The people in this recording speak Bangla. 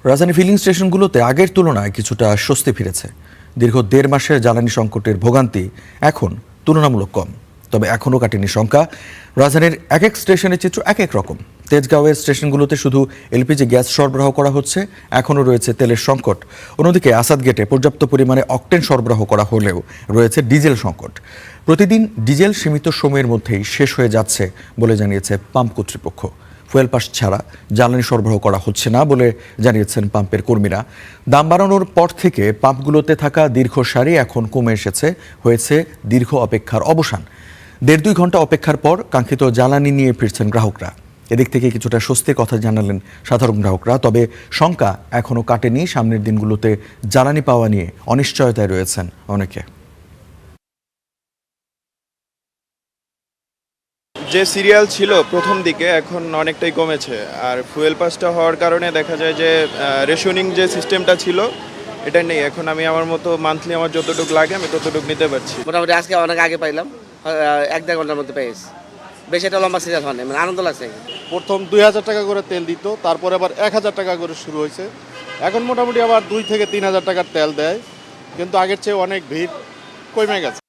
রাজধানী ফিলিং স্টেশনগুলোতে আগের তুলনায় কিছুটা স্বস্তি ফিরেছে। দীর্ঘ ১.৫ মাসের জ্বালানি সংকটের ভোগান্তি এখন তুলনামূলক কম। তবে এখনও কাটেনি শঙ্কা। রাজধানীর এক এক স্টেশনের চিত্র এক এক রকম। তেজগাঁওয়ের স্টেশনগুলোতে শুধু এলপিজি গ্যাস সরবরাহ করা হচ্ছে, এখনও রয়েছে তেলের সংকট। অন্যদিকে আসাদ গেটে পর্যাপ্ত পরিমাণে অকটেন সরবরাহ করা হলেও রয়েছে ডিজেল সংকট। প্রতিদিন ডিজেল সীমিত সময়ের মধ্যেই শেষ হয়ে যাচ্ছে বলে জানিয়েছে পাম্প কর্তৃপক্ষ। ফুয়েল পাস ছাড়া জ্বালানি সরবরাহ করা হচ্ছে না বলে জানিয়েছেন পাম্পের কর্মীরা। দাম বাড়ানোর পর থেকে পাম্পগুলোতে থাকা দীর্ঘ সারি এখন কমে এসেছে, হয়েছে দীর্ঘ অপেক্ষার অবসান। ১.৫-২ ঘন্টা অপেক্ষার পর কাঙ্ক্ষিত জ্বালানি নিয়ে ফিরছেন গ্রাহকরা। এদিক থেকে কিছুটা স্বস্তির কথা জানালেন সাধারণ গ্রাহকরা। তবে শঙ্কা এখনও কাটেনি। সামনের দিনগুলোতে জ্বালানি পাওয়া নিয়ে অনিশ্চয়তায় রয়েছেন অনেকে। যে সিরিয়াল ছিল প্রথম দিকে এখন অনেকটাই কমেছে, আর ফুয়েল পাসটা হওয়ার কারণে দেখা যায় যে রেশনিং যে সিস্টেমটা ছিল এটা নেই। এখন আমি আমার মতো মান্থলি আমার যতটুকু লাগে আমি ততটুকু নিতে পারছি। মোটামুটি আজকে অনেক আগে পাইলাম, ১-১.৫ ঘন্টার মধ্যে পেয়েছি। বেশ একটা লম্বা সিরিয়াল হয়, মানে আনন্দ লাগছে। প্রথম ২,০০০ টাকা করে তেল দিত, তারপরে আবার ১,০০০ টাকা করে শুরু হয়েছে। এখন মোটামুটি আবার ২ থেকে ৩,০০০ টাকার তেল দেয়, কিন্তু আগের চেয়ে অনেক ভিড় কমে গেছে।